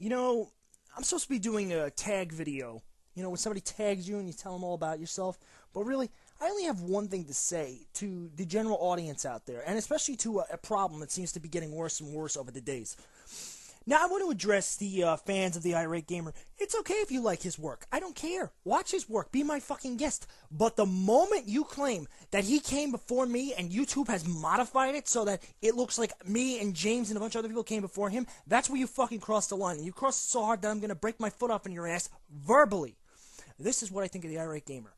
You know, I'm supposed to be doing a tag video. You know, when somebody tags you and you tell them all about yourself. But really, I only have one thing to say to the general audience out there, and especially to a problem that seems to be getting worse and worse over the days. Now, I want to address the fans of the Irate Gamer. It's okay if you like his work. I don't care. Watch his work. Be my fucking guest. But the moment you claim that he came before me and YouTube has modified it so that it looks like me and James and a bunch of other people came before him, that's where you fucking crossed the line. And you crossed it so hard that I'm going to break my foot off in your ass verbally. This is what I think of the Irate Gamer.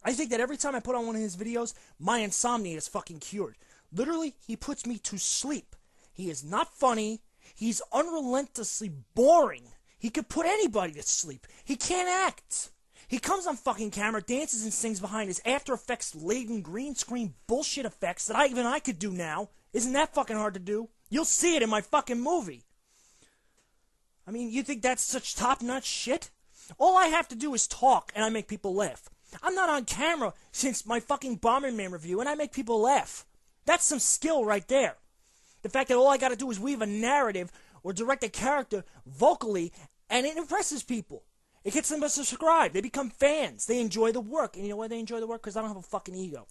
I think that every time I put on one of his videos, my insomnia is fucking cured. Literally, he puts me to sleep. He is not funny. He's unrelentlessly boring. He could put anybody to sleep. He can't act. He comes on fucking camera, dances and sings behind his After Effects-laden green screen bullshit effects that even I could do now. Isn't that fucking hard to do? You'll see it in my fucking movie. I mean, you think that's such top-notch shit? All I have to do is talk, and I make people laugh. I'm not on camera since my fucking Bomberman review, and I make people laugh. That's some skill right there. The fact that all I gotta do is weave a narrative or direct a character vocally, and it impresses people. It gets them to subscribe. They become fans. They enjoy the work. And you know why they enjoy the work? Because I don't have a fucking ego.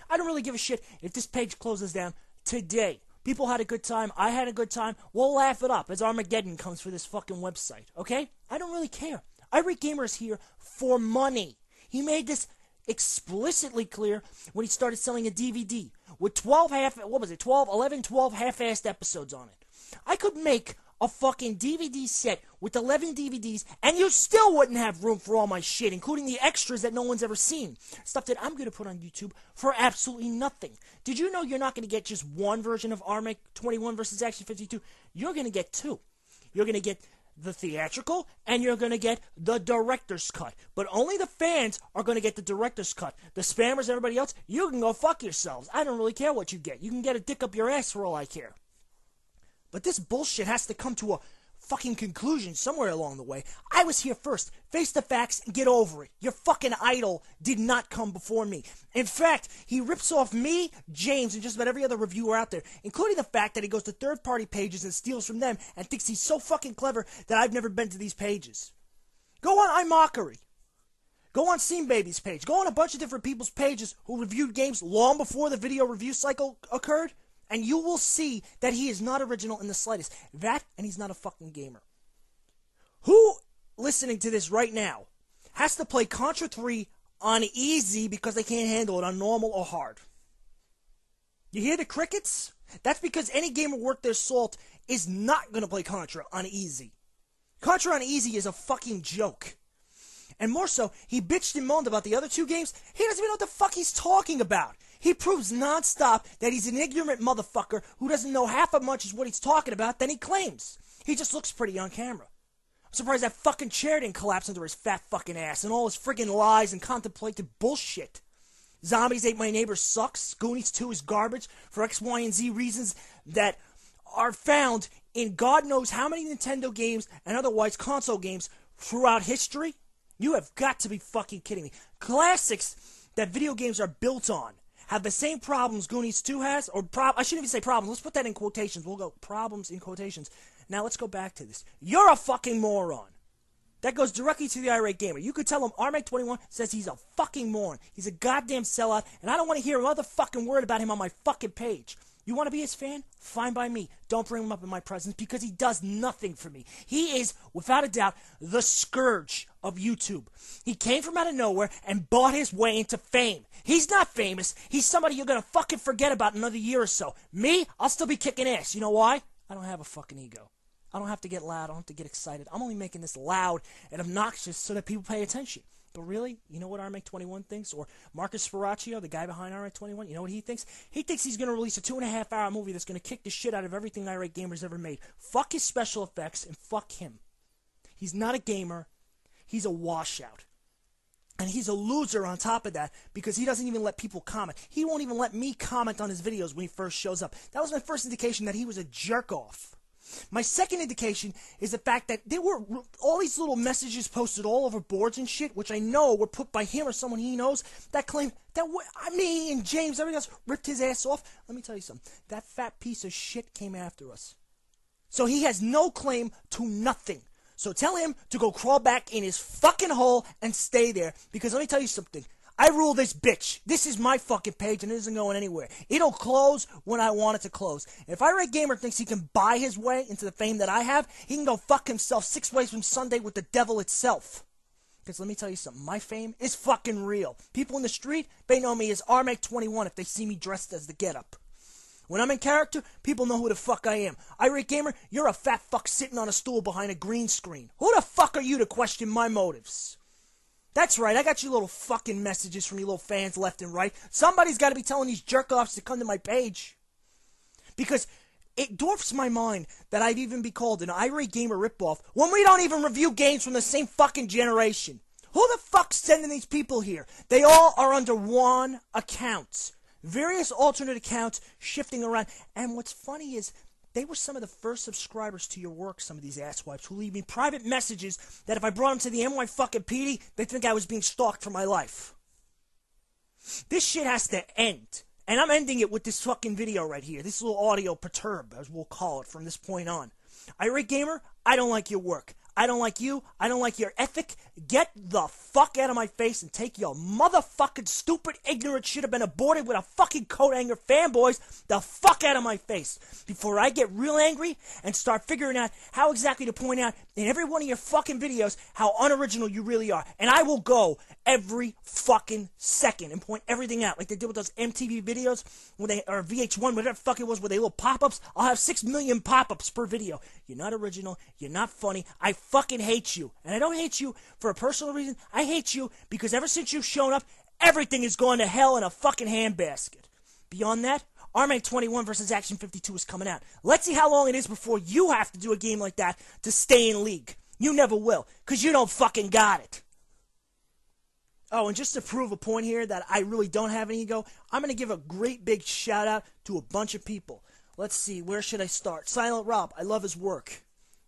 I don't really give a shit if this page closes down today. People had a good time. I had a good time. We'll laugh it up as Armageddon comes for this fucking website. Okay? I don't really care. Irate Gamer is here for money. He made this explicitly clear when he started selling a DVD with 12 half-assed episodes on it. I could make a fucking DVD set with 11 DVDs and you still wouldn't have room for all my shit, including the extras that no one's ever seen. Stuff that I'm going to put on YouTube for absolutely nothing. Did you know you're not going to get just one version of armake21 versus Action 52? You're going to get two. You're going to get the theatrical, and you're going to get the director's cut. But only the fans are going to get the director's cut. The spammers, everybody else, you can go fuck yourselves. I don't really care what you get. You can get a dick up your ass for all I care. But this bullshit has to come to a fucking conclusion somewhere along the way. I was here first. Face the facts and get over it. Your fucking idol did not come before me. In fact, he rips off me, James, and just about every other reviewer out there, including the fact that he goes to third-party pages and steals from them and thinks he's so fucking clever that I've never been to these pages. Go on iMockery. Go on Scene Baby's page. Go on a bunch of different people's pages who reviewed games long before the video review cycle occurred, and you will see that he is not original in the slightest. That, and he's not a fucking gamer. Who, listening to this right now, has to play Contra 3 on easy because they can't handle it on normal or hard? You hear the crickets? That's because any gamer worth their salt is not going to play Contra on easy. Contra on easy is a fucking joke. And more so, he bitched and moaned about the other two games. He doesn't even know what the fuck he's talking about. He proves nonstop that he's an ignorant motherfucker who doesn't know half as much as what he's talking about than he claims. He just looks pretty on camera. I'm surprised that fucking chair didn't collapse under his fat fucking ass and all his friggin' lies and contemplated bullshit. Zombies Ate My Neighbor sucks. Goonies 2 is garbage for X, Y, and Z reasons that are found in God knows how many Nintendo games and otherwise console games throughout history. You have got to be fucking kidding me. Classics that video games are built on have the same problems Goonies 2 has, or I shouldn't even say problems. Let's put that in quotations. We'll go problems in quotations. Now let's go back to this. You're a fucking moron. That goes directly to the Irate Gamer. You could tell him armake21 says he's a fucking moron. He's a goddamn sellout, and I don't want to hear another fucking word about him on my fucking page. You want to be his fan? Fine by me. Don't bring him up in my presence because he does nothing for me. He is, without a doubt, the scourge of YouTube. He came from out of nowhere and bought his way into fame. He's not famous. He's somebody you're going to fucking forget about in another year or so. Me? I'll still be kicking ass. You know why? I don't have a fucking ego. I don't have to get loud. I don't have to get excited. I'm only making this loud and obnoxious so that people pay attention. But really, you know what armake21 thinks? Or Marcus Sparacchio, the guy behind armake21, you know what he thinks? He thinks he's going to release a 2.5-hour movie that's going to kick the shit out of everything Irate Gamer's ever made. Fuck his special effects and fuck him. He's not a gamer. He's a washout. And he's a loser on top of that because he doesn't even let people comment. He won't even let me comment on his videos when he first shows up. That was my first indication that he was a jerk-off. My second indication is the fact that there were all these little messages posted all over boards and shit, which I know were put by him or someone he knows, that claimed that me and James, everybody else, ripped his ass off. Let me tell you something. That fat piece of shit came after us. So he has no claim to nothing. So tell him to go crawl back in his fucking hole and stay there. Because let me tell you something. I rule this bitch. This is my fucking page and it isn't going anywhere. It'll close when I want it to close. And if Irate Gamer thinks he can buy his way into the fame that I have, he can go fuck himself 6 ways from Sunday with the devil itself. Because let me tell you something. My fame is fucking real. People in the street, they know me as armake21 if they see me dressed as the getup. When I'm in character, people know who the fuck I am. Irate Gamer, you're a fat fuck sitting on a stool behind a green screen. Who the fuck are you to question my motives? That's right, I got you little fucking messages from you little fans left and right. Somebody's got to be telling these jerk-offs to come to my page. Because it dwarfs my mind that I'd even be called an Irate Gamer ripoff when we don't even review games from the same fucking generation. Who the fuck's sending these people here? They all are under one account. Various alternate accounts shifting around. And what's funny is they were some of the first subscribers to your work, some of these asswipes, who leave me private messages that if I brought them to the NY fucking PD, they'd think I was being stalked for my life. This shit has to end. And I'm ending it with this fucking video right here. This little audio perturb, as we'll call it from this point on. Irate Gamer, I don't like your work. I don't like you. I don't like your ethic. Get the fuck out of my face and take your motherfucking stupid, ignorant shit have been aborted with a fucking coat hanger fanboys the fuck out of my face before I get real angry and start figuring out how exactly to point out in every one of your fucking videos how unoriginal you really are. And I will go every fucking second and point everything out like they did with those MTV videos when they, or VH1, whatever the fuck it was, where they little pop-ups. I'll have 6 million pop-ups per video. You're not original. You're not funny. I fucking hate you. And I don't hate you for a personal reason. I hate you because ever since you've shown up, everything is going to hell in a fucking handbasket. Beyond that, armake21 versus Action 52 is coming out. Let's see how long it is before you have to do a game like that to stay in league. You never will, because you don't fucking got it. Oh, and just to prove a point here that I really don't have an ego, I'm going to give a great big shout out to a bunch of people. Let's see, where should I start? Silent Rob, I love his work.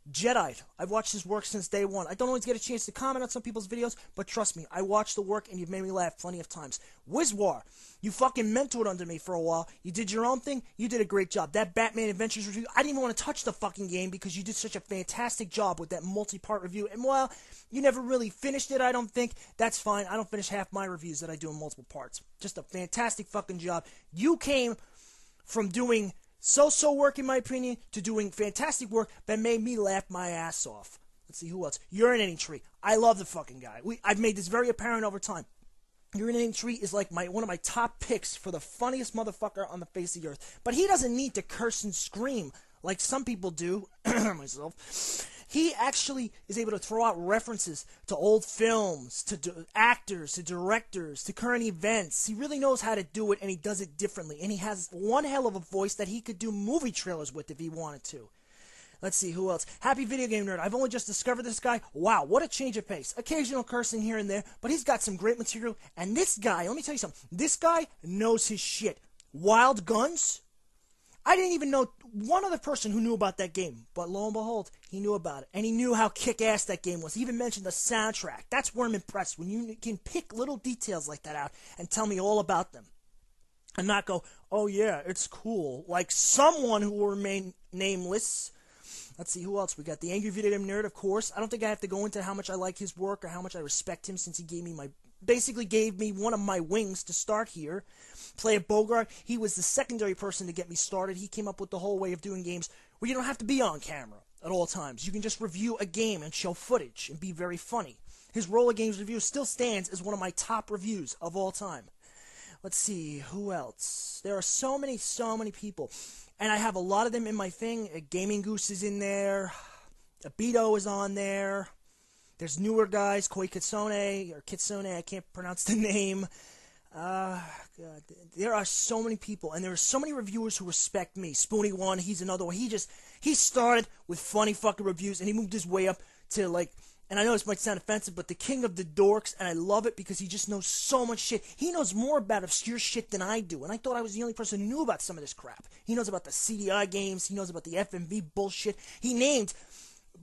Jedi, I've watched his work since day one. I don't always get a chance to comment on some people's videos, but trust me, I watch the work and you've made me laugh plenty of times. Wizwar, you fucking mentored under me for a while. You did your own thing. You did a great job. That Batman Adventures review, I didn't even want to touch the fucking game because you did such a fantastic job with that multi-part review. And while you never really finished it, I don't think, that's fine. I don't finish half my reviews that I do in multiple parts. Just a fantastic fucking job. You came from doing so-so work, in my opinion, to doing fantastic work that made me laugh my ass off. Let's see, who else? Urinating Tree. I love the fucking guy. I've made this very apparent over time. Urinating Tree is like one of my top picks for the funniest motherfucker on the face of the earth. But he doesn't need to curse and scream like some people do. Myself. He actually is able to throw out references to old films, to actors, to directors, to current events. He really knows how to do it, and he does it differently. And he has one hell of a voice that he could do movie trailers with if he wanted to. Let's see, who else? Happy Video Game Nerd. I've only just discovered this guy. Wow, what a change of pace. Occasional cursing here and there, but he's got some great material. And this guy, let me tell you something. This guy knows his shit. Wild Guns? I didn't even know one other person who knew about that game, but lo and behold, he knew about it, and he knew how kick-ass that game was. He even mentioned the soundtrack. That's where I'm impressed, when you can pick little details like that out and tell me all about them, and not go, oh yeah, it's cool, like someone who will remain nameless. Let's see, who else? We got the Angry Video Game Nerd, of course. I don't think I have to go into how much I like his work or how much I respect him, since he basically gave me one of my wings to start here. Player Bogart, he was the secondary person to get me started. He came up with the whole way of doing games where you don't have to be on camera at all times. You can just review a game and show footage and be very funny. His Roller Games review still stands as one of my top reviews of all time. Let's see, who else? There are so many people. And I have a lot of them in my thing. Gaming Goose is in there. Abito is on there. There's newer guys, Koi Kitsune, or Kitsune, I can't pronounce the name. God, there are so many people, and there are so many reviewers who respect me. Spoony1, he's another one. He started with funny fucking reviews, and he moved his way up to, like, and I know this might sound offensive, but the king of the dorks, and I love it because he just knows so much shit. He knows more about obscure shit than I do, and I thought I was the only person who knew about some of this crap. He knows about the CDI games. He knows about the FMV bullshit. He named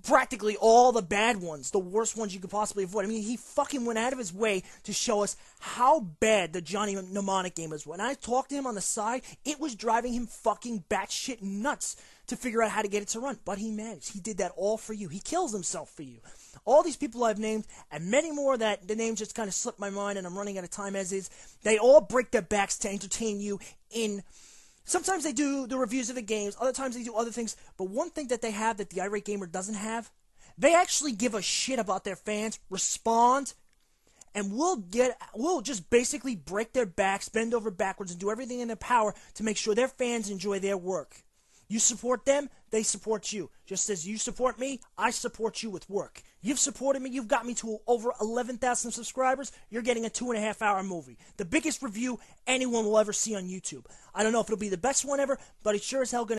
practically all the bad ones, the worst ones you could possibly avoid. I mean, he fucking went out of his way to show us how bad the Johnny Mnemonic game is. When I talked to him on the side, it was driving him fucking batshit nuts. to figure out how to get it to run. But he managed. He did that all for you. He kills himself for you. All these people I've named, and many more that the names just kind of slipped my mind, and I'm running out of time as is, they all break their backs to entertain you in... Sometimes they do the reviews of the games, other times they do other things, but one thing that they have that the Irate Gamer doesn't have, they actually give a shit about their fans, respond, and we'll just basically break their backs, bend over backwards, and do everything in their power to make sure their fans enjoy their work. You support them, they support you. Just as you support me, I support you with work. You've supported me, you've got me to over 11,000 subscribers, you're getting a 2.5-hour movie. The biggest review anyone will ever see on YouTube. I don't know if it'll be the best one ever, but it's sure as hell gonna